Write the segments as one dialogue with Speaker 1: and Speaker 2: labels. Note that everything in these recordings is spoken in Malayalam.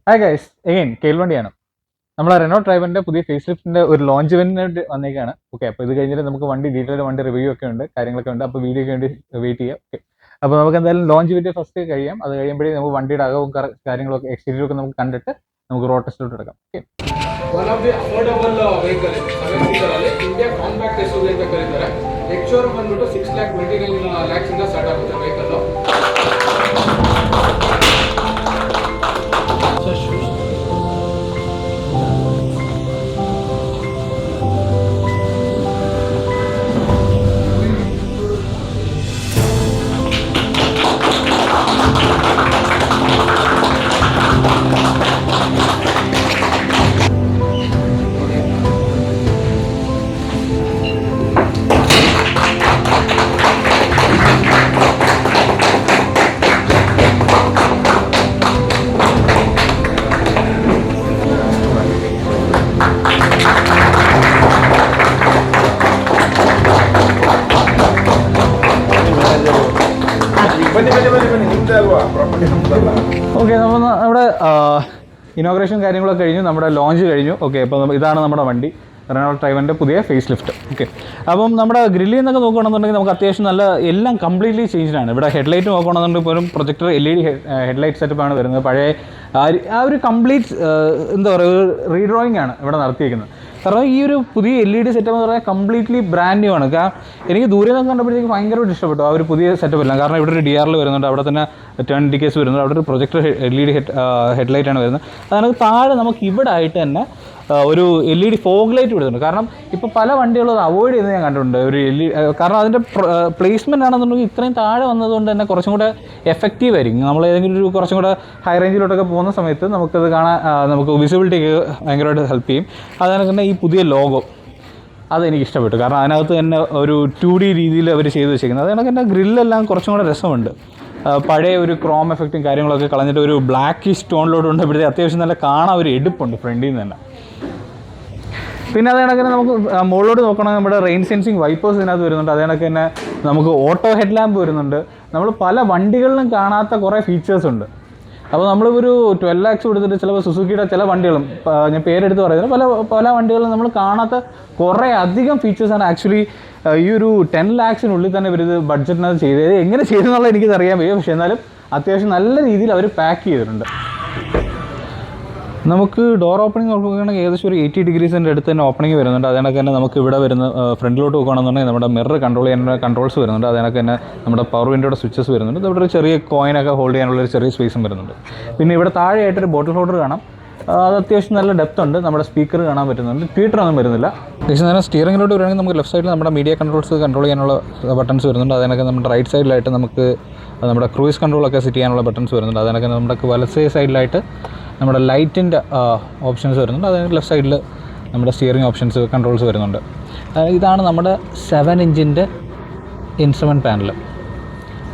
Speaker 1: Hi guys, again കേൾവണ്ടിയാണ്. നമ്മുടെ റെനോ ഡ്രൈവറിന്റെ പുതിയ ഫേസ് ലിഫ്റ്റിന്റെ ഒരു ലോഞ്ച് ഇവന്റിനായിട്ട് വന്നേക്കാണ്. ഓക്കെ, അപ്പോൾ ഇത് കഴിഞ്ഞിട്ട് നമുക്ക് വണ്ടി ഡീറ്റെയിൽ വണ്ടി റിവ്യൂ ഒക്കെ ഉണ്ട്, കാര്യങ്ങളൊക്കെ ഉണ്ട്. അപ്പോൾ വീഡിയോക്ക് വേണ്ടി വെയിറ്റ് ചെയ്യാം. ഓക്കെ, അപ്പോൾ നമുക്ക് എന്തായാലും ലോഞ്ച് വീഡിയോ ഫസ്റ്റ് കഴിയാം. അത് കഴിയുമ്പോഴേ നമുക്ക് വണ്ടിയുടെ അകവും കാര്യങ്ങളൊക്കെ എക്സ്റ്റീരിയർ ഒക്കെ നമുക്ക് കണ്ടിട്ട് നമുക്ക് റോഡ് ടെസ്റ്റിലോട്ട് എടുക്കാം. Okay,
Speaker 2: one of the affordable vehicle 7 seater ಅಲ್ಲಿ ಇಂಡಿಯಾ ಕಾಂಪ್ಯಾಕ್ಟ್ ಎಸ್ಯುವಿ ಅಂತ ಕರೀತಾರೆ. ಎಕ್ಸ್ ಶೋರೂಮ್ ಬಂದ್ಬಿಟ್ಟು 6,29 lakhs ಇಂದ ಸ್ಟಾರ್ಟ್ ಆಗುತ್ತೆ ವೆಹಿಕಲ್.
Speaker 1: ഓക്കെ, നമ്മൾ നമ്മുടെ ഇനോഗ്രേഷൻ കാര്യങ്ങളൊക്കെ കഴിഞ്ഞു, നമ്മുടെ ലോഞ്ച് കഴിഞ്ഞു. ഓക്കെ, അപ്പോൾ ഇതാണ് നമ്മുടെ വണ്ടി, റെനോ ഡ്രൈവറിൻ്റെ പുതിയ ഫേസ് ലിഫ്റ്റ്. ഓക്കെ, അപ്പം നമ്മുടെ ഗ്രില്ലിൽ നിന്നൊക്കെ നോക്കുകയാണെന്നുണ്ടെങ്കിൽ നമുക്ക് അത്യാവശ്യം നല്ല എല്ലാം കംപ്ലീറ്റ്ലി ചേഞ്ച്ഡാണ്. ഇവിടെ ഹെഡ്ലൈറ്റ് നോക്കുകയാണെന്നുണ്ടെങ്കിൽ പോലും പ്രൊജക്ടർ LED ഹെഡ്ലൈറ്റ് സെറ്റപ്പാണ് വരുന്നത്. പഴയ ആ ഒരു കംപ്ലീറ്റ് എന്താ പറയുക, റീഡ്രോയിങ് ആണ് ഇവിടെ നടത്തിയിരിക്കുന്നത്. കാരണം ഈ ഒരു പുതിയ LED സെറ്റപ്പ് എന്ന് പറഞ്ഞാൽ കംപ്ലീറ്റ്ലി ബ്രാൻഡ് ന്യൂ ആണ്. കാരണം എനിക്ക് ദൂരെ നിന്ന് കണ്ടപ്പോഴത്തേക്ക് ഭയങ്കരമായിട്ട് ഇഷ്ടപ്പെട്ടു ആ ഒരു പുതിയ സെറ്റപ്പ് എല്ലാം. കാരണം ഇവിടെ ഒരു DRL വരുന്നുണ്ട്, അവിടെ തന്നെ ടേൺ ഇൻഡിക്കേറ്റേഴ്സ് വരുന്നുണ്ട്, അവിടെ ഒരു പ്രൊജക്ടർ LED ഹെഡ്ലൈറ്റാണ് വരുന്നത്. അതിനകത്ത് താഴെ നമുക്ക് ഇവിടെ ആയിട്ട് തന്നെ ഒരു LED ഫോഗ് ലൈറ്റ് വിടുന്നുണ്ട്. കാരണം ഇപ്പോൾ പല വണ്ടികളും അത് അവോയ്ഡ് ചെയ്യുന്നത് ഞാൻ കണ്ടിട്ടുണ്ട്, ഒരു LED. കാരണം അതിൻ്റെ പ്ലേസ്മെൻ്റ് ആണെന്നുണ്ടെങ്കിൽ ഇത്രയും താഴെ വന്നതുകൊണ്ട് തന്നെ കുറച്ചും കൂടെ എഫക്റ്റീവ് ആയിരിക്കും. നമ്മൾ ഏതെങ്കിലും ഒരു കുറച്ചും കൂടെ ഹൈ റേഞ്ചിലോട്ടൊക്കെ പോകുന്ന സമയത്ത് നമുക്കത് കാണാൻ, നമുക്ക് വിസിബിലിറ്റിക്ക് ഭയങ്കരമായിട്ട് ഹെൽപ്പ് ചെയ്യും. അതിനകത്ത് തന്നെ ഈ പുതിയ ലോഗോ അതെനിക്ക് ഇഷ്ടപ്പെട്ടു. കാരണം അതിനകത്ത് തന്നെ ഒരു 2D രീതിയിൽ അവർ ചെയ്ത് വെച്ചിരിക്കുന്നത്. അതിനകത്ത് തന്നെ ഗ്രില്ലെല്ലാം കുറച്ചും കൂടെ രസമുണ്ട്. പഴയ ഒരു ക്രോം എഫക്റ്റും കാര്യങ്ങളൊക്കെ കളഞ്ഞിട്ട് ഒരു ബ്ലാക്ക് സ്റ്റോണിലോട്ട് കൊണ്ടപ്പോഴത്തേക്ക് അത്യാവശ്യം നല്ല കാണാൻ ഒരു എടുപ്പുണ്ട് ഫ്രണ്ടിൽ നിന്ന് തന്നെ. പിന്നെ അത് കണക്ക് തന്നെ നമുക്ക് മുകളിലോട്ട് നോക്കണമെങ്കിൽ നമ്മുടെ റെയിൻ സെൻസിങ് വൈപ്പേഴ്സ് ഇതിനകത്ത് വരുന്നുണ്ട്. അത് കണക്ക് തന്നെ നമുക്ക് ഓട്ടോ ഹെഡ് ലാമ്പ് വരുന്നുണ്ട്. നമ്മൾ പല വണ്ടികളിലും കാണാത്ത കുറേ ഫീച്ചേഴ്സ് ഉണ്ട്. അപ്പോൾ നമ്മളൊരു 12 lakhs കൊടുത്തിട്ട് ചിലപ്പോൾ സുസുക്കിയുടെ ചില വണ്ടികളും, ഞാൻ പേരെടുത്ത് പറയുന്നത്, പല വണ്ടികളും നമ്മൾ കാണാത്ത കുറേ അധികം ഫീച്ചേഴ്സാണ് ആക്ച്വലി ഈ ഒരു 10 lakhsനുള്ളിൽ തന്നെ ഇവരിത് ബഡ്ജറ്റിനകത്ത് ചെയ്തത്. എങ്ങനെ ചെയ്തെന്നുള്ളത് എനിക്കത് അറിയാൻ വയ്യ, പക്ഷേ എന്നാലും അത്യാവശ്യം നല്ല രീതിയിൽ അവർ പാക്ക് ചെയ്തിട്ടുണ്ട്. നമുക്ക് ഡോർ ഓപ്പണിംഗ് നോക്കുകയാണെങ്കിൽ ഏകദേശം ഒരു 80 degreesൻ്റെ അടുത്ത് തന്നെ ഓപ്പണിംഗ് വരുന്നുണ്ട്. അതിനൊക്കെ തന്നെ നമുക്ക് ഇവിടെ വരുന്ന ഫ്രണ്ടിലോട്ട് നോക്കുകയാണെന്നുണ്ടെങ്കിൽ നമ്മുടെ മിറർ കൺട്രോൾ ചെയ്യാനുള്ള കൺട്രോൾസ് വരുന്നുണ്ട്. അതിനൊക്കെ തന്നെ നമ്മുടെ പവർ വിൻഡോയുടെ സ്വിച്ചസ് വരുന്നുണ്ട്. ഇവിടെ ഒരു ചെറിയ കോയിനൊക്കെ ഹോൾഡ് ചെയ്യാനുള്ളൊരു ചെറിയ സ്പേസും വരുന്നുണ്ട്. പിന്നെ ഇവിടെ താഴെയായിട്ടൊരു ബോട്ടിൽ ഹോൾഡർ കാണാം. അത് അത്യാവശ്യം നല്ല ഡെപ്ത് ഉണ്ട്. നമ്മുടെ സ്പീക്കർ കാണാൻ പറ്റുന്നുണ്ട്. ട്വീറ്ററൊന്നും വരുന്നില്ല. ഏകദേശം നേരം സ്റ്റിയറിംഗിലോട്ട് വരികയാണെങ്കിൽ നമുക്ക് ലെഫ്റ്റ് സൈഡിൽ നമ്മുടെ മീഡിയ കൺട്രോൾസ് കൺട്രോൾ ചെയ്യാനുള്ള ബട്ടൺസ് വരുന്നുണ്ട്. അതിനൊക്കെ നമ്മുടെ റൈറ്റ് സൈഡിലായിട്ട് നമുക്ക് നമ്മുടെ ക്രൂയിസ് കൺട്രോളൊക്കെ സെറ്റ് ചെയ്യാനുള്ള ബട്ടൺസ് വരുന്നുണ്ട്. അതിനൊക്കെ നമ്മുടെ വലത്തെ സൈഡിലായിട്ട് നമ്മുടെ ലൈറ്റിൻ്റെ ഓപ്ഷൻസ് വരുന്നുണ്ട്. അതിന് ലെഫ്റ്റ് സൈഡിൽ നമ്മുടെ സ്റ്റിയറിംഗ് ഓപ്ഷൻസ് കൺട്രോൾസ് വരുന്നുണ്ട്. ഇതാണ് നമ്മുടെ 7 ഇഞ്ചിൻ്റെ ഇൻസ്ട്രുമെൻറ്റ് പാനൽ.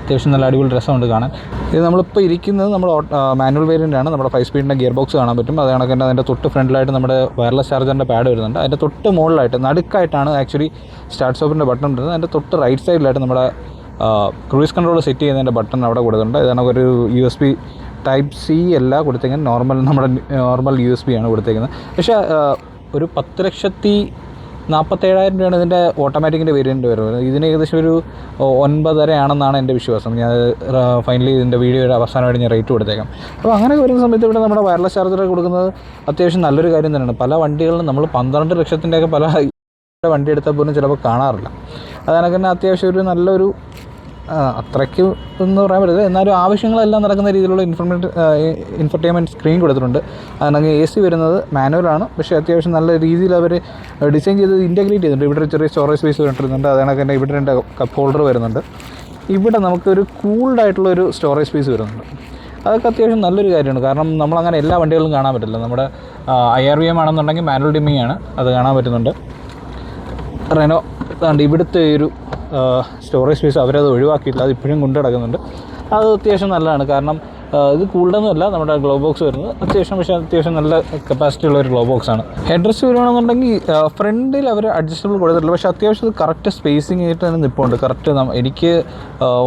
Speaker 1: അത്യാവശ്യം നല്ല അടിപൊളി രസമുണ്ട് കാണാൻ. ഇത് നമ്മളിപ്പോൾ ഇരിക്കുന്നത് നമ്മുടെ മാനുവൽ വേരിയൻ്റാണ്. നമ്മുടെ 5 സ്പീഡിൻ്റെ ഗിയർ ബോക്സ് കാണാൻ പറ്റും. അത് കണക്ക് തന്നെ അതിൻ്റെ തൊട്ട് ഫ്രണ്ടിലായിട്ട് നമ്മുടെ വയർലെസ് ചാർജറിൻ്റെ പാഡ് വരുന്നുണ്ട്. അതിൻ്റെ തൊട്ട് മുകളിലായിട്ട് നടുക്കായിട്ടാണ് ആക്ച്വലി സ്റ്റാർട്ട് സ്റ്റോപ്പിൻ്റെ ബട്ടൺ വരുന്നത്. അതിൻ്റെ തൊട്ട് റൈറ്റ് സൈഡിലായിട്ട് നമ്മുടെ ക്രൂയിസ് കൺട്രോൾ സെറ്റ് ചെയ്യുന്നതിൻ്റെ ബട്ടൺ അവിടെ കൊടുക്കുന്നുണ്ട്. ഇതാണ് ഒരു USB Type-C അല്ല കൊടുത്തേക്കുന്നത്, നമ്മുടെ നോർമൽ USB ആണ് കൊടുത്തേക്കുന്നത്. പക്ഷേ ഒരു 10,47,000 രൂപയാണ് ഇതിൻ്റെ ഓട്ടോമാറ്റിക്കിൻ്റെ വേരിയൻറ്റ് വരുന്നത്. ഇതിന് ഏകദേശം ഒരു 9.5 ആണെന്നാണ് എൻ്റെ വിശ്വാസം. ഞാൻ ഫൈനലി ഇതിൻ്റെ വീഡിയോയുടെ അവസാനമായിട്ട് ഞാൻ റേറ്റ് കൊടുത്തേക്കാം. അപ്പോൾ അങ്ങനെ വരുന്ന സമയത്ത് ഇവിടെ നമ്മുടെ വയർലെസ് ചാർജർ കൊടുക്കുന്നത് അത്യാവശ്യം നല്ലൊരു കാര്യം തന്നെയാണ്. പല വണ്ടികളിലും നമ്മൾ 12 ലക്ഷത്തിൻ്റെയൊക്കെ പല വണ്ടി എടുത്താൽ പോലും ചിലപ്പോൾ കാണാറില്ല. അതിനൊക്കെ തന്നെ അത്യാവശ്യം ഒരു നല്ലൊരു അത്രയ്ക്ക് എന്ന് പറയാൻ പറ്റില്ല, എന്നാലും ആവശ്യങ്ങളെല്ലാം നടക്കുന്ന രീതിയിലുള്ള ഇൻഫർടൈൻമെൻറ്റ് സ്ക്രീൻ കൊടുത്തിട്ടുണ്ട്. അതിനകത്ത് AC വരുന്നത് മാനുവലാണ്, പക്ഷേ അത്യാവശ്യം നല്ല രീതിയിൽ അവർ ഡിസൈൻ ചെയ്ത് ഇൻറ്റഗ്രേറ്റ് ചെയ്തിട്ടുണ്ട്. ഇവിടെ ഒരു ചെറിയ സ്റ്റോറേജ് സ്പേസ് വരുന്നുണ്ട്. അതിനകത്ത് തന്നെ ഇവിടെ 2 കപ്പ് ഹോൾഡർ വരുന്നുണ്ട്. ഇവിടെ നമുക്കൊരു കൂൾഡായിട്ടുള്ളൊരു സ്റ്റോറേജ് സ്പേസ് വരുന്നുണ്ട്. അതൊക്കെ അത്യാവശ്യം നല്ലൊരു കാര്യമാണ്. കാരണം നമ്മളങ്ങനെ എല്ലാ വണ്ടികളിലും കാണാൻ പറ്റില്ല. നമ്മുടെ IRVM ആണെന്നുണ്ടെങ്കിൽ മാനുവൽ ഡിമ്മിങ് ആണ്, അത് കാണാൻ പറ്റുന്നുണ്ട്. റെനോ ഇവിടുത്തെ ഒരു സ്റ്റോറേജ് സ്പേസ് അവരത് ഒഴിവാക്കിയിട്ടില്ല, അത് ഇപ്പോഴും കൊണ്ടു നടക്കുന്നുണ്ട്. അത് അത്യാവശ്യം നല്ലതാണ്. കാരണം ഇത് കൂൾഡൊന്നും അല്ല, നമ്മുടെ ഗ്ലോ ബോക്സ് വരുന്നത് അത്യാവശ്യം നല്ല കപ്പാസിറ്റി ഉള്ള ഒരു ഗ്ലോ ബോക്സ് ആണ്. ഹെഡ് റെസ്റ്റ് വരുവാണെന്നുണ്ടെങ്കിൽ ഫ്രണ്ടിൽ അവർ അഡ്ജസ്റ്റബിൾ കൊടുത്തിട്ടില്ല, പക്ഷേ അത്യാവശ്യം ഇത് കറക്റ്റ് സ്പേസിങ് ആയിട്ട് തന്നെ നിൽപ്പുണ്ട്. കറക്റ്റ് എനിക്ക്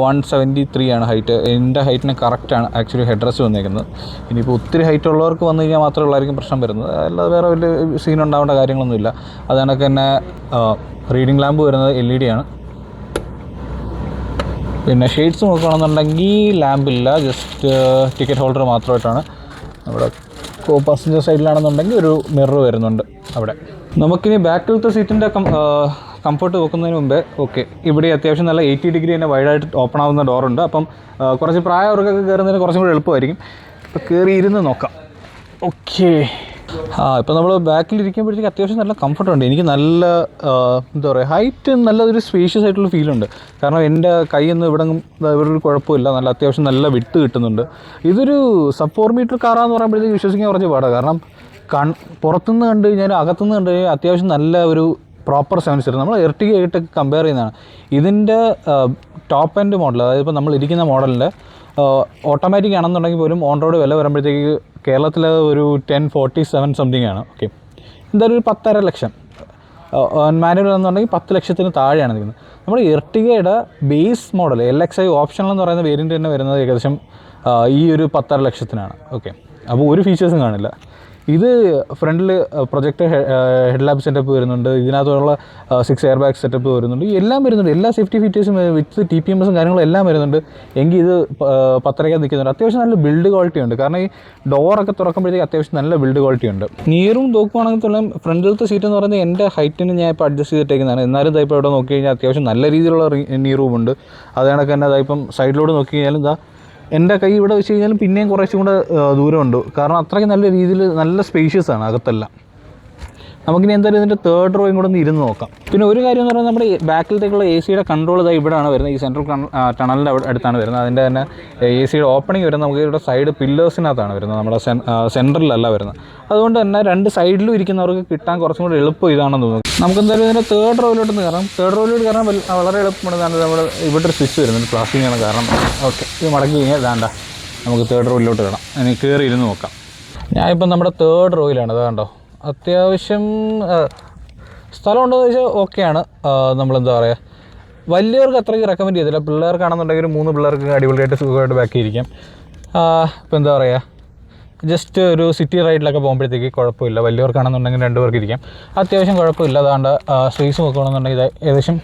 Speaker 1: 173 ആണ് ഹൈറ്റ്, എൻ്റെ ഹൈറ്റിന് കറക്റ്റാണ് ആക്ച്വലി ഹെഡ് റെസ്റ്റ് വന്നിരിക്കുന്നത്. ഇനിയിപ്പോൾ ഒത്തിരി ഹൈറ്റ് ഉള്ളവർക്ക് വന്നു കഴിഞ്ഞാൽ മാത്രമേ ഉള്ളായിരിക്കും പ്രശ്നം വരുന്നത്, അല്ലാതെ വേറെ വലിയ സീൻ ഉണ്ടാവേണ്ട കാര്യങ്ങളൊന്നുമില്ല. അത് കണക്ക് തന്നെ റീഡിംഗ് ലാമ്പ് വരുന്നത് LED ആണ്. പിന്നെ ഷെയ്ഡ്സ് നോക്കുകയാണെന്നുണ്ടെങ്കിൽ ലാമ്പില്ല, ജസ്റ്റ് ടിക്കറ്റ് ഹോൾഡർ മാത്രമായിട്ടാണ്. നമ്മുടെ കോ പാസഞ്ചർ സൈഡിലാണെന്നുണ്ടെങ്കിൽ ഒരു മിറർ വരുന്നുണ്ട് അവിടെ. നമുക്കിനി ബാക്കിലത്തെ സീറ്റിൻ്റെ കംഫർട്ട് വെക്കുന്നതിന് മുമ്പേ ഇവിടെ അത്യാവശ്യം നല്ല 80 ഡിഗ്രി തന്നെ വൈഡായിട്ട് ഓപ്പൺ ആവുന്ന ഡോറുണ്ട്. അപ്പം കുറച്ച് പ്രായവർക്കൊക്കെ കയറുന്നതിന് കുറച്ചും കൂടി എളുപ്പമായിരിക്കും. ഇപ്പോൾ കയറി ഇരുന്ന് നോക്കാം. ഇപ്പോൾ നമ്മൾ ബാക്കിലിരിക്കുമ്പോഴത്തേക്ക് അത്യാവശ്യം നല്ല കംഫർട്ടുണ്ട്. എനിക്ക് നല്ല എന്താ പറയുക, ഹൈറ്റ് നല്ലൊരു സ്പേഷ്യസ് ആയിട്ടുള്ള ഫീലുണ്ട്. കാരണം എൻ്റെ കൈയൊന്നും ഇവിടെ ഒരു കുഴപ്പമില്ല, നല്ല അത്യാവശ്യം നല്ല വിട്ട് കിട്ടുന്നുണ്ട്. ഇതൊരു സബ് 4 മീറ്റർ കാറാന്ന് പറയുമ്പോഴത്തേക്ക് വിശ്വസിക്കാൻ കുറച്ച് പാടാണ്. കാരണം പുറത്തുനിന്ന് കണ്ടു കഴിഞ്ഞാൽ അകത്തുനിന്ന് കണ്ടു കഴിഞ്ഞാൽ അത്യാവശ്യം നല്ല ഒരു പ്രോപ്പർ 7 സീറ്റർ നമ്മൾ എർട്ടിഗ ആയിട്ട് കമ്പയർ ചെയ്യുന്നതാണ്. ഇതിൻ്റെ ടോപ്പ് എൻഡ് മോഡൽ, അതായത് ഇപ്പോൾ നമ്മൾ ഇരിക്കുന്ന മോഡലിൻ്റെ ഓട്ടോമാറ്റിക് ആണെന്നുണ്ടെങ്കിൽ പോലും ഓൺ റോഡ് വില വരുമ്പോഴത്തേക്ക് കേരളത്തിൽ ഒരു 1047 സംതിങ് ആണ്. എന്തായാലും ഒരു 10.5 ലക്ഷം. മാനുവൽ എന്നുണ്ടെങ്കിൽ 10 ലക്ഷത്തിന് താഴെയാണ് നിൽക്കുന്നത്. നമ്മുടെ എർട്ടിഗയുടെ ബേസ് മോഡൽ LXi ഓപ്ഷണൽ എന്ന് പറയുന്ന വേരിയൻറ്റ് തന്നെ വരുന്നത് ഏകദേശം ഈ ഒരു 10.5 ലക്ഷത്തിനാണ്. അപ്പോൾ ഒരു ഫീച്ചേഴ്സും കാണില്ല. ഇത് ഫ്രണ്ടിൽ പ്രൊജക്ടർ ഹെഡ് ലാമ്പ് സെറ്റപ്പ് വരുന്നുണ്ട്, ഇതിനകത്തുള്ള 6 എയർ ബാഗ് സെറ്റപ്പ് വരുന്നുണ്ട്, എല്ലാം വരുന്നുണ്ട്. എല്ലാ സേഫ്റ്റി ഫീച്ചേഴ്സും വിത്ത് TPMS കാര്യങ്ങളും എല്ലാം വരുന്നുണ്ട്. എങ്കിൽ ഇത് 10.5 നിൽക്കുന്നുണ്ട്. അത്യാവശ്യം നല്ല ബിൽഡ് ക്വാളിറ്റി ഉണ്ട്. കാരണം ഈ ഡോറൊക്കെ തുറക്കുമ്പോഴത്തേക്ക് അത്യാവശ്യം നല്ല ബിൽഡ് ക്വാളിറ്റി ഉണ്ട്. നീറും നോക്കുവാണെങ്കിൽ തന്നെ ഫ്രണ്ടിലത്തെ സീറ്റ് എന്ന് പറയുന്നത് എൻ്റെ ഹൈറ്റിന് ഞാൻ ഇപ്പോൾ അഡ്ജസ്റ്റ് ചെയ്തിട്ടേക്കുന്നതാണ്. എന്നാലും ഇതായിപ്പോൾ ഇവിടെ നോക്കി കഴിഞ്ഞാൽ അത്യാവശ്യം നല്ല രീതിയിലുള്ള നീ റൂമുണ്ട്. അത് കണക്ക് തന്നെ ഇതായിപ്പം സൈഡിലോട്ട് നോക്കി കഴിഞ്ഞാലും എൻ്റെ കൈ ഇവിടെ വെച്ച് കഴിഞ്ഞാലും പിന്നെയും കുറച്ചും കൂടെ ദൂരമുണ്ട്. കാരണം അത്രയ്ക്ക് നല്ല രീതിയിൽ നല്ല സ്പേഷ്യസ് ആണ് അകത്തെല്ലാം. നമുക്കിനി എന്തായാലും ഇതിൻ്റെ 3rd റോയും കൂടെ ഒന്ന് ഇരുന്ന് നോക്കാം. പിന്നെ ഒരു കാര്യം എന്ന് പറയുന്നത് നമ്മുടെ ബാക്കിലത്തേക്കുള്ള AC കൺട്രോൾ ഇവിടെയാണ് വരുന്നത്. ഈ സെൻട്രൽ ടണലിൻ്റെ അടുത്താണ് വരുന്നത്. അതിൻ്റെ തന്നെ AC ഓപ്പണിംഗ് വരുന്നത് നമുക്ക് ഇവിടെ സൈഡ് പില്ലേഴ്സിനകത്താണ് വരുന്നത്, നമ്മുടെ സെൻട്രലിലല്ല വരുന്നത്. അതുകൊണ്ട് തന്നെ 2 സൈഡിലും ഇരിക്കുന്നവർക്ക് കിട്ടാൻ കുറച്ചും കൂടി എളുപ്പം ഇതാണെന്ന് തോന്നുന്നു. നമുക്ക് എന്തായാലും ഇതിൻ്റെ 3rd റോയിലോട്ട് കയറാം. 3rd റോയിലോട്ട് കയറാൻ വളരെ എളുപ്പമാണ്. നമ്മൾ ഇവിടെ ഒരു സ്വിച്ച് വരുന്നുണ്ട്, പ്ലാസ്റ്റിക്കാണ് കാരണം. ഇത് മടക്കി കഴിഞ്ഞാൽ വേണ്ട, നമുക്ക് 3rd റോയിലോട്ട് കയറാം. ഇനി കയറി ഇരുന്ന് നോക്കാം. ഞാനിപ്പം നമ്മുടെ 3rd റോയിലാണ്. അതാണ്ടോ അത്യാവശ്യം സ്ഥലം ഉണ്ടോ എന്ന് ചോദിച്ചാൽ ഓക്കെയാണ്. നമ്മളെന്താ പറയുക, വലിയവർക്ക് അത്രയ്ക്ക് റെക്കമെൻഡ് ചെയ്തില്ല. പിള്ളേർക്കാണെന്നുണ്ടെങ്കിൽ ഒരു 3 പിള്ളേർക്ക് അടിപൊളിയായിട്ട് സുഖമായിട്ട് ബാക്കി ഇരിക്കാം. ഇപ്പോൾ എന്താ പറയുക, ജസ്റ്റ് ഒരു സിറ്റി റൈഡിലൊക്കെ പോകുമ്പോഴത്തേക്ക് കുഴപ്പമില്ല. വലിയവർക്കാണെന്നുണ്ടെങ്കിൽ 2 പേർക്ക് ഇരിക്കാം, അത്യാവശ്യം കുഴപ്പമില്ല. അതാണ്ട് സ്പേസ് നോക്കുകയാണെന്നുണ്ടെങ്കിൽ ഏകദേശം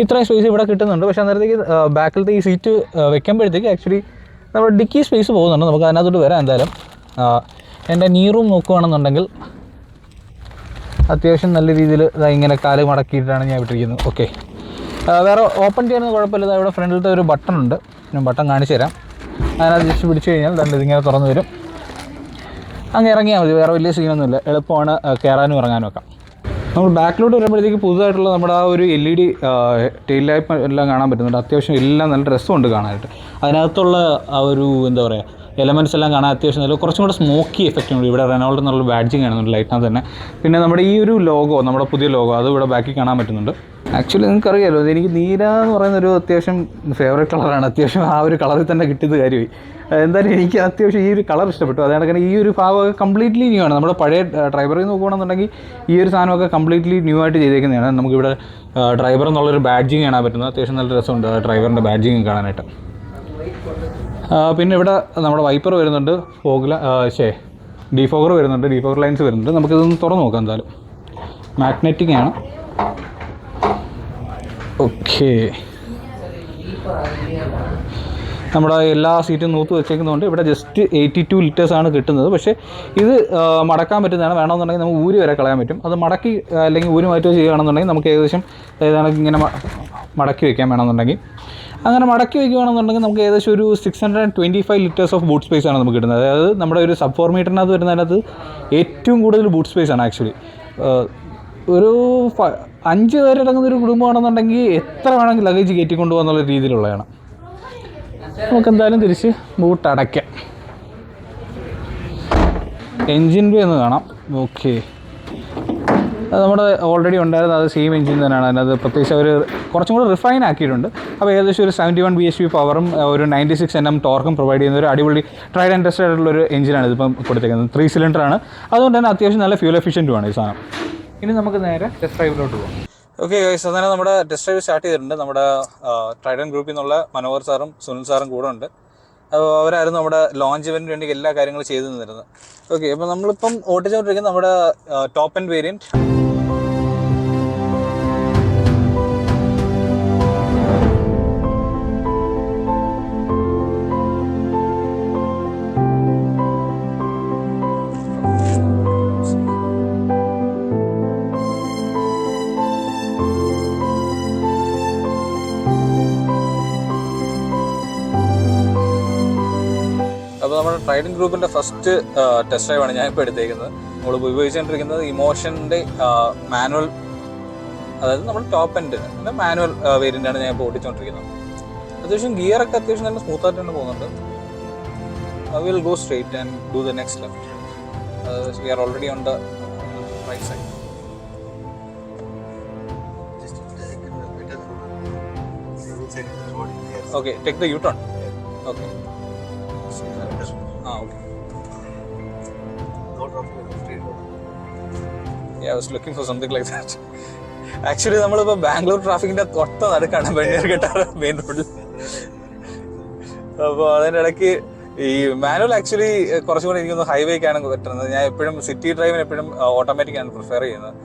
Speaker 1: ഇത്രയും സ്പേസ് ഇവിടെ കിട്ടുന്നുണ്ട്. പക്ഷേ അന്നേരത്തേക്ക് ബാക്കിലത്തെ ഈ സീറ്റ് വെക്കുമ്പോഴത്തേക്ക് ആക്ച്വലി നമ്മുടെ ഡിക്കി സ്പേസ് പോകുന്നുണ്ട്. നമുക്ക് അതിനകത്തോട്ട് വരാം. എന്തായാലും എൻ്റെ നീ റൂം നോക്കുകയാണെന്നുണ്ടെങ്കിൽ അത്യാവശ്യം നല്ല രീതിയിൽ ഇങ്ങനെ കാല് മടക്കിയിട്ടാണ് ഞാൻ വിട്ടിരിക്കുന്നത്. വേറെ ഓപ്പൺ ചെയ്യാനൊന്നും കുഴപ്പമില്ല. ഇവിടെ ഫ്രണ്ടിലത്തെ ഒരു ബട്ടൺ ഉണ്ട്, ഞാൻ ബട്ടൺ കാണിച്ചു തരാം. അതിനകത്ത് ജസ്റ്റ് പിടിച്ചു കഴിഞ്ഞാൽ ഇതിങ്ങനെ തുറന്നു വരും. അങ്ങ് ഇറങ്ങിയാൽ മതി, വേറെ വലിയ സീനൊന്നുമില്ല. എളുപ്പമാണ് കയറാനും ഇറങ്ങാനും ഒക്കെ. നമ്മൾ ബാക്കിലോട്ട് വരുമ്പോഴത്തേക്ക് പുതുതായിട്ടുള്ള നമ്മുടെ ആ ഒരു LED ടെയിൽ ലൈറ്റ് എല്ലാം കാണാൻ പറ്റുന്നുണ്ട്. അത്യാവശ്യം എല്ലാം നല്ല രസമുണ്ട് കാണാനായിട്ട്. അതിനകത്തുള്ള ആ ഒരു എന്താ പറയുക എലമെൻറ്റ്സ് എല്ലാം കാണാൻ അത്യാവശ്യം നല്ല കുറച്ചും കൂടെ സ്മോക്കി എഫക്റ്റ് ഉണ്ട്. ഇവിടെ റെനോൾഡ് എന്നുള്ള ബാഡ്ജിങ് കാണുന്നുണ്ട് ലൈറ്റിനകത്ത് തന്നെ. പിന്നെ നമ്മുടെ ഈ ഒരു ലോഗോ, നമ്മുടെ പുതിയ ലോഗോ, അത് ഇവിടെ ബാക്കിൽ കാണാൻ പറ്റുന്നുണ്ട്. ആക്ച്വലി നിങ്ങൾക്കറിയാമല്ലോ, എനിക്ക് നീല എന്ന് പറയുന്നൊരു അത്യാവശ്യം ഫേവറേറ്റ് കളറാണ്. അത്യാവശ്യം ആ ഒരു കളറിൽ തന്നെ കിട്ടിയത് കാര്യമായി. എന്തായാലും എനിക്ക് അത്യാവശ്യം ഈ ഒരു കളർ ഇഷ്ടപ്പെട്ടു. അതുകൊണ്ട് ഈ ഒരു ഭാഗമൊക്കെ കംപ്ലീറ്റ്ലി ന്യൂ ആണ്. നമ്മുടെ പഴയ ഡ്രൈവറിൽ നോക്കുകയാണെന്നുണ്ടെങ്കിൽ ഈ ഒരു സാധനമൊക്കെ കംപ്ലീറ്റ്ലി ന്യൂ ആയിട്ട് ചെയ്തേക്കുന്നതാണ്. നമുക്കിവിടെ ഡ്രൈവർ എന്നുള്ളൊരു ബാഡ്ജിങ് കാണാൻ പറ്റുന്നത്. അത്യാവശ്യം നല്ല രസമുണ്ട് ഡ്രൈവറിൻ്റെ ബാഡ്ജിങ് കാണാനായിട്ട്. പിന്നെ ഇവിടെ നമ്മുടെ വൈപ്പർ വരുന്നുണ്ട്, ഡീഫോഗർ വരുന്നുണ്ട്, ഡീഫോഗർ ലൈൻസ് വരുന്നുണ്ട്. നമുക്കിതൊന്ന് തുറന്ന് നോക്കാം. എന്തായാലും മാഗ്നറ്റിക് ആണ്. നമ്മുടെ എല്ലാ സീറ്റും നൂത്ത് വെച്ചേക്കുന്നതുകൊണ്ട് ഇവിടെ ജസ്റ്റ് 82 ലിറ്റേഴ്സാണ് കിട്ടുന്നത്. പക്ഷേ ഇത് മടക്കാൻ പറ്റുന്നതാണ്. വേണമെന്നുണ്ടെങ്കിൽ നമുക്ക് ഊരി വരെ കളയാൻ പറ്റും. അത് മടക്കി അല്ലെങ്കിൽ ഊരി മാറ്റുകയോ ചെയ്യുകയാണെന്നുണ്ടെങ്കിൽ നമുക്ക് ഏകദേശം ഇങ്ങനെ മടക്കി വയ്ക്കാൻ വേണമെന്നുണ്ടെങ്കിൽ അങ്ങനെ മടക്കി വയ്ക്കുകയാണെന്നുണ്ടെങ്കിൽ നമുക്ക് ഏകദേശം ഒരു 625 ലിറ്റേഴ്സ് ഓഫ് ബൂട്ട് സ്പേസ് ആണ് നമുക്ക് കിട്ടുന്നത്. അതായത് നമ്മുടെ ഒരു സബ് 4 മീറ്ററിനകത്ത് വരുന്നതിനകത്ത് ഏറ്റവും കൂടുതൽ ബൂട്ട് സ്പേസ് ആണ് ആക്ച്വലി. ഒരു 5 പേരടങ്ങുന്ന ഒരു കുടുംബമാണെന്നുണ്ടെങ്കിൽ എത്ര വേണമെങ്കിൽ ലഗേജ് കയറ്റിക്കൊണ്ടു പോകുന്നുള്ള രീതിയിലുള്ളതാണ്. നമുക്കെന്തായാലും തിരിച്ച് ബൂട്ട് അടയ്ക്കാം. എൻജിൻ ബേ ഒന്ന് കാണാം. നമ്മുടെ ഓൾറെഡി ഉണ്ടായിരുന്ന അത് സെയിം എഞ്ചിൻ തന്നെയാണ്. അതിനകത്ത് പ്രത്യേകിച്ച് അവർ കുറച്ചും കൂടി റിഫൈൻ ആക്കിയിട്ടുണ്ട്. അപ്പോൾ ഏകദേശം ഒരു 71 bhp പവറും ഒരു 96 Nm ടോർക്കും പ്രൊവൈഡ് ചെയ്യുന്ന ഒരു അടിപൊളി ട്രൈഡ് ആൻഡ് ടെസ്റ്റഡ് ആയിട്ടുള്ളൊരു എഞ്ചിനാണ് ഇതിപ്പം കൊടുത്തേക്കുന്നത്. 3 സിലിണ്ടറാണ്. അതുകൊണ്ട് തന്നെ അത്യാവശ്യം നല്ല ഫ്യൂൽ എഫിഷ്യൻറ്റുമാണ് ഈ സാധനം. ഇനി നമുക്ക് നേരെ ടെസ്റ്റ് ഡ്രൈവിലോട്ട് പോകാം. ഓക്കെ ഗൈസ്, അങ്ങനെ നമ്മുടെ ടെസ്റ്റ് ഡ്രൈവ് സ്റ്റാർട്ട് ചെയ്തിട്ടുണ്ട്. നമ്മുടെ ട്രൈഡൻ ഗ്രൂപ്പിൽ നിന്നുള്ള മനോഹർ സാറും സുനിൽ സാറും കൂടെ ഉണ്ട്. അപ്പോൾ അവരായിരുന്നു നമ്മുടെ ലോഞ്ച് ഇവൻറ്റിന് വേണ്ടി എല്ലാ കാര്യങ്ങളും ചെയ്തു തന്നിരുന്നത്. ഓക്കെ, അപ്പോൾ നമ്മളിപ്പം ഓടിച്ചുകൊണ്ടിരിക്കുന്നത് നമ്മുടെ ടോപ്പ് എൻഡ് വേരിയൻറ്റ്. അപ്പോൾ നമ്മുടെ ട്രൈഡൻ ഗ്രൂപ്പിൻ്റെ ഫസ്റ്റ് ടെസ്റ്റ് ഡ്രൈവാണ് ഞാൻ ഇപ്പോൾ എടുത്തേക്കുന്നത്. നമ്മൾ ഉപയോഗിച്ചുകൊണ്ടിരിക്കുന്നത് ഇമോഷൻ്റെ മാനുവൽ, അതായത് നമ്മുടെ ടോപ്പ് എൻഡ് മാനുവൽ വേരിയൻ്റാണ് ഞാൻ ഇപ്പോൾ ഓടിച്ചുകൊണ്ടിരിക്കുന്നത്. അത്യാവശ്യം ഗിയറൊക്കെ അത്യാവശ്യം നല്ല സ്മൂത്തായിട്ട് തന്നെ പോകുന്നുണ്ട്. I will go straight and do the next left. We are already on the right side. Okay, take the U-turn. Okay. Okay. Yeah, I was looking for something like that. Actually, നമ്മളിപ്പോൾ ബാംഗ്ലൂർ ട്രാഫിക്കിന്റെ തൊട്ട നടുക്കാണ് ബെണ്ണീർഘട്ട മെയിൻ റോഡിൽ. അപ്പോൾ അതിൻ്റെ ഇടയ്ക്ക് ഈ മാനുവൽ ആക്ച്വലി കുറച്ചും കൂടി എനിക്കൊന്ന് ഹൈവേക്കാണ് പറ്റുന്നത്. ഞാൻ എപ്പോഴും സിറ്റി ഡ്രൈവിന് എപ്പോഴും ഓട്ടോമാറ്റിക്കാണ് പ്രിഫർ ചെയ്യുന്നത്.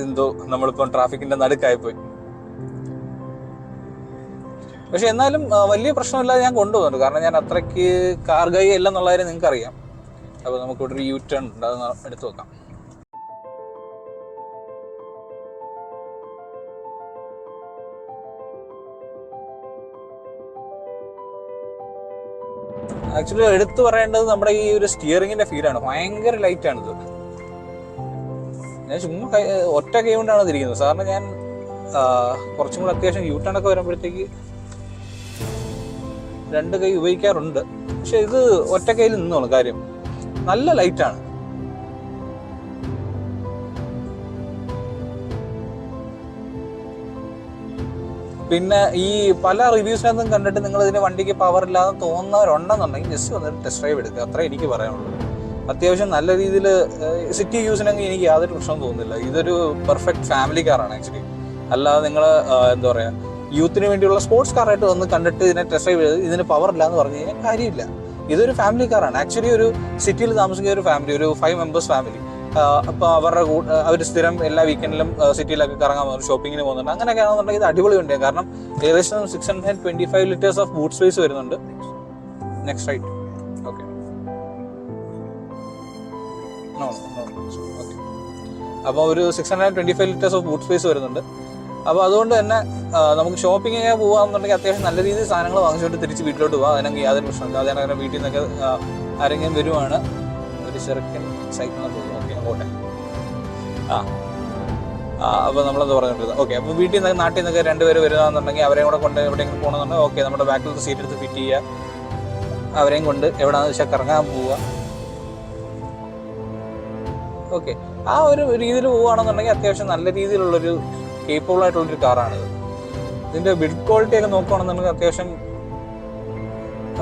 Speaker 1: എന്തോ നമ്മളിപ്പം ട്രാഫിക്കിന്റെ നടുക്കായിപ്പോയി. പക്ഷെ എന്നാലും വലിയ പ്രശ്നമില്ലാതെ ഞാൻ കൊണ്ടുപോകുന്നുണ്ട്. കാരണം ഞാൻ അത്രയ്ക്ക് കാർ ഗൈ അല്ല എന്നുള്ള കാര്യം നിങ്ങൾക്ക് അറിയാം. അപ്പോൾ നമുക്കിവിടെ ഒരു യു ടേൺ ഉണ്ട്, അത് എടുത്തു വെക്കാം. ആക്ച്വലി എടുത്തു പറയേണ്ടത് നമ്മുടെ ഈ ഒരു സ്റ്റിയറിങ്ങിന്റെ ഫീലാണ്. ഭയങ്കര ലൈറ്റാണിത്. ഞാൻ ചുമ്മാ ഒറ്റ കൈ കൊണ്ടാണ് തിരിക്കുന്നത്. സാറിന് ഞാൻ കുറച്ചും കൂടെ അത്യാവശ്യം യു ടേൺ ഒക്കെ വരുമ്പോഴത്തേക്ക് രണ്ട് കൈ ഉപയോഗിക്കാറുണ്ട്. പക്ഷെ ഇത് ഒറ്റ കൈയിൽ നിന്നോളൂ. കാര്യം നല്ല ലൈറ്റാണ്. പിന്നെ ഈ പല റിവ്യൂസിനകത്തും കണ്ടിട്ട് നിങ്ങൾ ഇതിന് വണ്ടിക്ക് പവർ ഇല്ലാതെ തോന്നുന്നവരുണ്ടെന്നുണ്ടെങ്കിൽ ജസ്റ്റ് വന്നിട്ട് ടെസ്റ്റ് ഡ്രൈവ് എടുക്കുക. അത്രേ എനിക്ക് പറയാനുള്ളൂ. അത്യാവശ്യം നല്ല രീതിയിൽ സിറ്റി യൂസിനെങ്കിൽ എനിക്ക് യാതൊരു പ്രശ്നവും തോന്നുന്നില്ല. ഇതൊരു പെർഫെക്റ്റ് ഫാമിലി കാറാണ് ആക്ച്വലി. അല്ലാതെ നിങ്ങൾ എന്താ പറയുക, യൂത്തിന് വേണ്ടിയുള്ള സ്പോർട്സ് കാറായിട്ട് വന്ന് കണ്ടിട്ട് ഇതിനെ ടെസ്റ്റ് ഡ്രൈവ് ചെയ്ത് ഇതിന് പവർ ഇല്ല എന്ന് പറഞ്ഞു കഴിഞ്ഞാൽ കാര്യമില്ല. ഇതൊരു ഫാമിലി കാറാണ്. ആക്ച്വലി ഒരു സിറ്റിയിൽ താമസിക്കുന്ന ഒരു ഫാമിലി, ഒരു 5 members ഫാമിലി. അപ്പോൾ അവർ സ്ഥിരം എല്ലാ വീക്കെൻഡിലും സിറ്റിയിലൊക്കെ കറങ്ങാൻ പോകുന്നു, ഷോപ്പിങ്ങിന് പോകുന്നുണ്ട്. അങ്ങനെയൊക്കെ ആണെന്നുണ്ടെങ്കിൽ ഇത് അടിപൊളി വണ്ടിയാണ്. കാരണം ഏകദേശം 625 liters ഓഫ് ബൂട്ട് സ്പേസ് വരുന്നുണ്ട്. Next right. Okay, okay. അപ്പോൾ ഒരു 625 liters ഓഫ് ബൂട്ട് സ്പേസ് വരുന്നുണ്ട്. അപ്പോൾ അതുകൊണ്ട് തന്നെ നമുക്ക് ഷോപ്പിംഗ് ഒക്കെ പോകാമെന്നുണ്ടെങ്കിൽ അത്യാവശ്യം നല്ല രീതിയിൽ സാധനങ്ങൾ വാങ്ങിച്ചുകൊണ്ട് തിരിച്ച് വീട്ടിലോട്ട് പോകാം. അതിനൊക്കെ യാതൊരു പ്രശ്നമില്ല. അതങ്ങനെ വീട്ടിൽ നിന്നൊക്കെ ആരെങ്കിലും വരുവാണ്, ഒരു ചെറുക്കൻ സൈക്കിളിൽ പോകും. ഓക്കെ, പോട്ടെ. അപ്പോൾ നമ്മളത് പറഞ്ഞിട്ടുള്ളത്. ഓക്കെ, അപ്പോൾ വീട്ടിൽ നിന്നൊക്കെ നാട്ടിൽ നിന്നൊക്കെ 2 പേര് വരുകയാണെന്നുണ്ടെങ്കിൽ അവരെയും കൂടെ കൊണ്ട് എവിടെയെങ്കിലും പോകണമെന്നുണ്ടെങ്കിൽ ഓക്കെ, നമ്മുടെ ബാക്കിലത്തെ സീറ്റ് എടുത്ത് ഫിറ്റ് ചെയ്യുക, അവരെയും കൊണ്ട് എവിടെയാണെന്ന് വെച്ചാൽ കറങ്ങാൻ പോവുക. ഓക്കെ, ആ ഒരു രീതിയിൽ പോവുകയാണെന്നുണ്ടെങ്കിൽ അത്യാവശ്യം നല്ല രീതിയിലുള്ളൊരു കേപ്പബിൾ ആയിട്ടുള്ളൊരു കാറാണിത്. ഇതിൻ്റെ ബിൽഡ് ക്വാളിറ്റി ഒക്കെ നോക്കുകയാണെന്നുണ്ടെങ്കിൽ അത്യാവശ്യം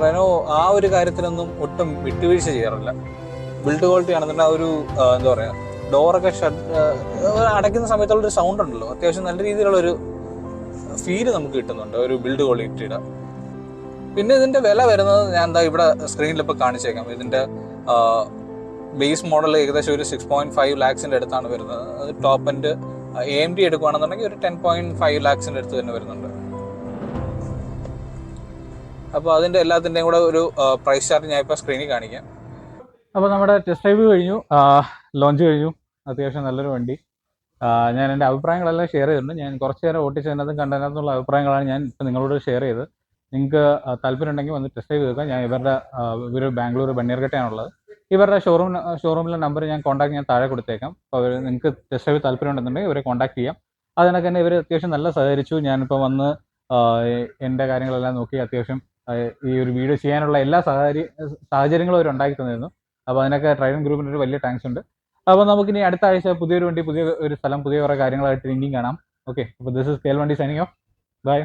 Speaker 1: റെനോ ആ ഒരു കാര്യത്തിലൊന്നും ഒട്ടും വിട്ടുവീഴ്ച ചെയ്യാറില്ല. ബിൽഡ് ക്വാളിറ്റി ആണെന്നുണ്ടെങ്കിൽ ആ ഒരു എന്താ പറയുക, ഡോറൊക്കെ അടയ്ക്കുന്ന സമയത്തുള്ളൊരു സൗണ്ട് ഉണ്ടല്ലോ, അത്യാവശ്യം നല്ല രീതിയിലുള്ളൊരു ഫീല് നമുക്ക് കിട്ടുന്നുണ്ട് ഒരു ബിൽഡ് ക്വാളിറ്റിയുടെ. പിന്നെ ഇതിൻ്റെ വില വരുന്നത് ഞാൻ എന്താ ഇവിടെ സ്ക്രീനിലിപ്പോൾ കാണിച്ചേക്കാം. ഇതിൻ്റെ ബേസ് മോഡൽ ഏകദേശം ഒരു 6.5 lakhs അടുത്താണ് വരുന്നത്. അത് ടോപ്പ് എൻഡ് AMD എടുക്കുകയാണെന്നുണ്ടെങ്കിൽ ഒരു 10.5 lakhs അടുത്ത് തന്നെ വരുന്നുണ്ട്. അപ്പോൾ അതിൻ്റെ എല്ലാത്തിൻ്റെയും കൂടെ ഒരു പ്രൈസ് ചാർട്ട് ഞാൻ ഇപ്പോൾ സ്ക്രീനിൽ കാണിക്കാം. അപ്പോൾ നമ്മുടെ ടെസ്റ്റ് ഡ്രൈവ് കഴിഞ്ഞു, ലോഞ്ച് കഴിഞ്ഞു. അത്യാവശ്യം നല്ലൊരു വണ്ടി. ഞാൻ എൻ്റെ അഭിപ്രായങ്ങളെല്ലാം ഷെയർ ചെയ്തിട്ടുണ്ട്. ഞാൻ കുറച്ച് നേരം ഓട്ടിച്ചതിനകത്തും കണ്ടതിനകത്തുള്ള അഭിപ്രായങ്ങളാണ് ഞാൻ ഇപ്പോൾ നിങ്ങളോട് ഷെയർ ചെയ്തത്. നിങ്ങൾക്ക് താല്പര്യം ഉണ്ടെങ്കിൽ വന്ന് ടെസ്റ്റ് ഡ്രൈവ് ചെയ്തേക്കാം. ഞാൻ ഇവർ ബാംഗ്ലൂർ ബെണ്ണീർഘട്ടയാണുള്ളത്. ഇവരുടെ ഷോറൂമിലെ നമ്പർ ഞാൻ താഴെ കൊടുത്തേക്കാം. അപ്പോൾ നിങ്ങൾക്ക് ടെസ്റ്റ് ഡ്രൈവ് താല്പര്യം ഉണ്ടെന്നുണ്ടെങ്കിൽ ഇവരെ കോൺടാക്ട് ചെയ്യാം. അതിനൊക്കെ തന്നെ ഇവർ അത്യാവശ്യം നല്ല സഹകരിച്ചു. ഞാനിപ്പോൾ വന്ന് എൻ്റെ കാര്യങ്ങളെല്ലാം നോക്കി അത്യാവശ്യം ഈ ഒരു വീഡിയോ ചെയ്യാനുള്ള എല്ലാ സാഹചര്യങ്ങളും അവർ ഉണ്ടാക്കി തന്നിരുന്നു. അപ്പോൾ അതിനൊക്കെ ട്രൈഡൻ ഗ്രൂപ്പിൻ്റെ ഒരു വലിയ താങ്ക്സ് ഉണ്ട്. അപ്പോൾ നമുക്കിനി അടുത്ത ആഴ്ച പുതിയൊരു വണ്ടി, പുതിയ ഒരു സ്ഥലം, പുതിയ കുറേ കാര്യങ്ങളായിട്ട് ഇനിയും കാണാം. ഓക്കെ, അപ്പോൾ ദിസ് ഇസ് KL വണ്ടി സൈനിങ് ഓഫ്. ബൈ.